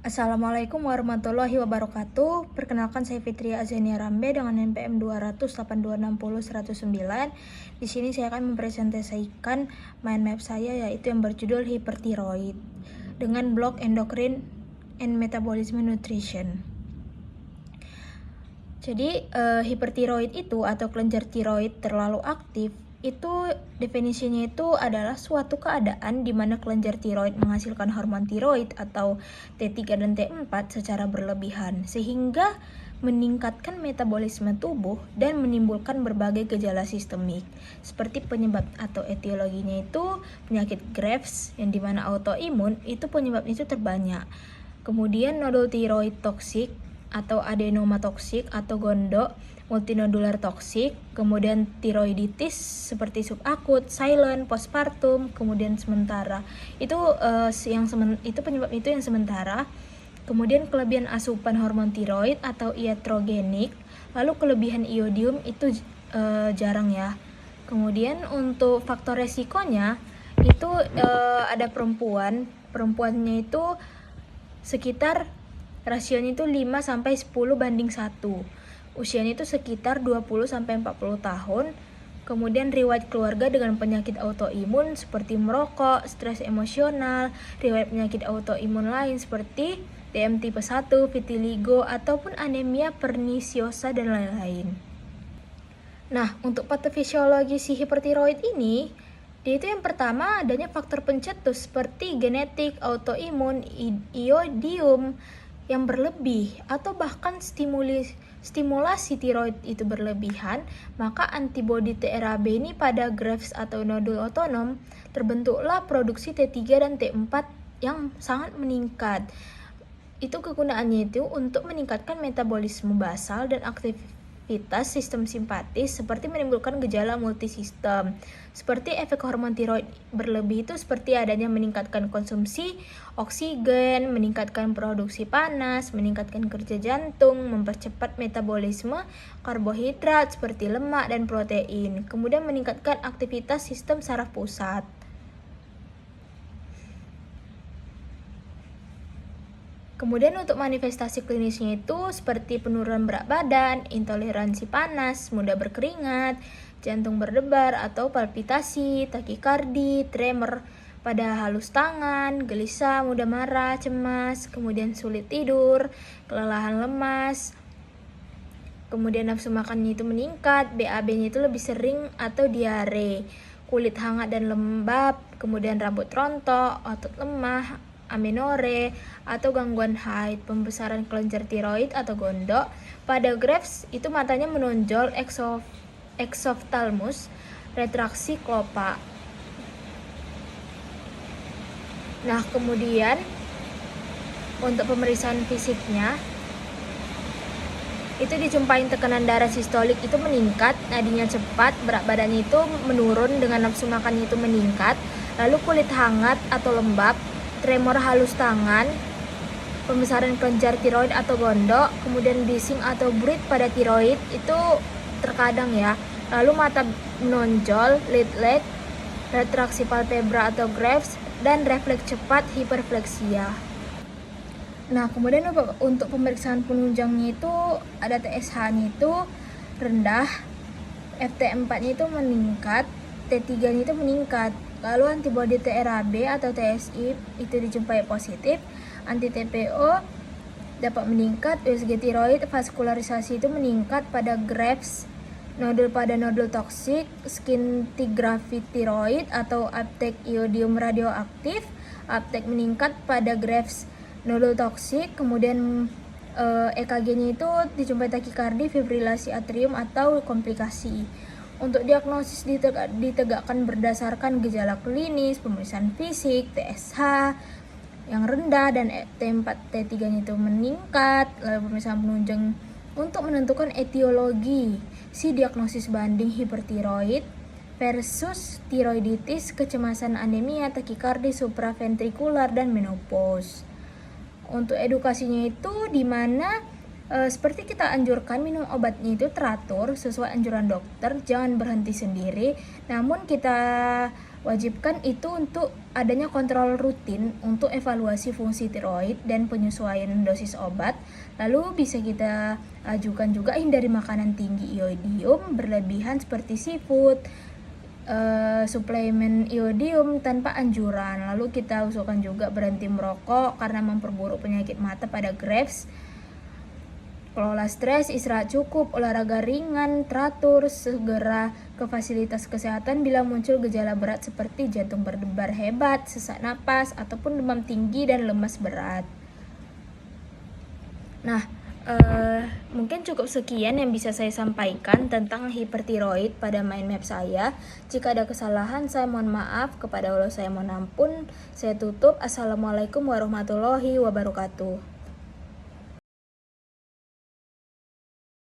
Assalamualaikum warahmatullahi wabarakatuh. Perkenalkan saya Fitri Azania Rambe dengan NPM 2008260-109. Di sini saya akan mempresentasikan mind map saya, yaitu yang berjudul hipertiroid dengan blok endokrin and metabolism nutrition. Jadi hipertiroid itu atau kelenjar tiroid terlalu aktif itu definisinya itu adalah suatu keadaan di mana kelenjar tiroid menghasilkan hormon tiroid atau T3 dan T4 secara berlebihan sehingga meningkatkan metabolisme tubuh dan menimbulkan berbagai gejala sistemik seperti penyebab atau etiologinya itu penyakit Graves yang dimana autoimun itu penyebabnya itu terbanyak. Kemudian nodul tiroid toksik atau adenoma toksik atau gondok multinodular toksik, kemudian tiroiditis seperti subakut, silent, postpartum, kemudian sementara. Itu penyebab itu yang sementara. Kemudian kelebihan asupan hormon tiroid atau iatrogenik, lalu kelebihan iodium itu jarang ya. Kemudian untuk faktor resikonya itu ada perempuannya itu sekitar rasionya itu 5-10:1. Usianya itu sekitar 20-40 tahun. Kemudian riwayat keluarga dengan penyakit autoimun seperti merokok, stres emosional, riwayat penyakit autoimun lain seperti DM tipe 1, vitiligo, ataupun anemia pernisiosa dan lain-lain. Nah, untuk patofisiologi si hipertiroid ini, dia itu yang pertama adanya faktor pencetus seperti genetik, autoimun, iodium yang berlebih atau bahkan stimulasi tiroid itu berlebihan, maka antibodi TRAB ini pada Graves atau nodul otonom terbentuklah produksi T3 dan T4 yang sangat meningkat. Itu kegunaannya itu untuk meningkatkan metabolisme basal dan aktivitas sistem simpatis seperti menimbulkan gejala multisistem. Seperti efek hormon tiroid berlebih itu seperti adanya meningkatkan konsumsi oksigen, meningkatkan produksi panas, meningkatkan kerja jantung, mempercepat metabolisme karbohidrat seperti lemak dan protein, kemudian meningkatkan aktivitas sistem saraf pusat. Kemudian untuk manifestasi klinisnya itu seperti penurunan berat badan, intoleransi panas, mudah berkeringat, jantung berdebar atau palpitasi, takikardi, tremor pada halus tangan, gelisah, mudah marah, cemas, kemudian sulit tidur, kelelahan lemas, kemudian nafsu makannya itu meningkat, BAB-nya itu lebih sering atau diare, kulit hangat dan lembab, kemudian rambut rontok, otot lemah, amenore, atau gangguan haid, pembesaran kelenjar tiroid atau gondok. Pada Graves itu matanya menonjol, exophthalmos, retraksi klopa. Nah, kemudian untuk pemeriksaan fisiknya itu dijumpain tekanan darah sistolik itu meningkat, nadinya cepat, berat badannya itu menurun dengan nafsu makannya itu meningkat, lalu kulit hangat atau lembab, tremor halus tangan, pembesaran kelenjar tiroid atau gondok, kemudian bising atau bruit pada tiroid itu terkadang ya. Lalu mata menonjol, lead, retraksi palpebra atau Graves, dan refleks cepat hiperfleksia. Nah, kemudian untuk pemeriksaan penunjangnya itu ada TSH-nya itu rendah, FT4-nya itu meningkat, T3-nya itu meningkat. Lalu antibodi TRAB atau TSI itu dijumpai positif, anti-TPO dapat meningkat, USG tiroid vaskularisasi itu meningkat pada Graves, pada nodul toksik, scintigraphy tiroid atau uptake iodium radioaktif, uptake meningkat pada Graves, nodul toksik, kemudian EKG-nya itu dijumpai takikardi, fibrilasi atrium atau komplikasi. Untuk diagnosis ditegakkan berdasarkan gejala klinis, pemeriksaan fisik, TSH yang rendah dan T4, T3-nya itu meningkat, lalu pemeriksaan penunjang untuk menentukan etiologi si diagnosis banding hipertiroid versus tiroiditis, kecemasan, anemia, takikardi, supraventrikular, dan menopause. Untuk edukasinya itu di mana seperti kita anjurkan minum obatnya itu teratur sesuai anjuran dokter, jangan berhenti sendiri. Namun kita Wajibkan itu untuk adanya kontrol rutin untuk evaluasi fungsi tiroid dan penyesuaian dosis obat. Lalu bisa kita ajukan juga hindari makanan tinggi iodium berlebihan seperti seafood, suplemen iodium tanpa anjuran. Lalu kita usulkan juga berhenti merokok karena memperburuk penyakit mata pada Graves. Kelola stres, istirahat cukup, olahraga ringan, teratur, segera ke fasilitas kesehatan bila muncul gejala berat seperti jantung berdebar hebat, sesak napas, ataupun demam tinggi dan lemas berat. Nah, mungkin cukup sekian yang bisa saya sampaikan tentang hipertiroid pada mind map saya. Jika ada kesalahan, saya mohon maaf. Kepada Allah saya mohon ampun. Saya tutup. Assalamualaikum warahmatullahi wabarakatuh.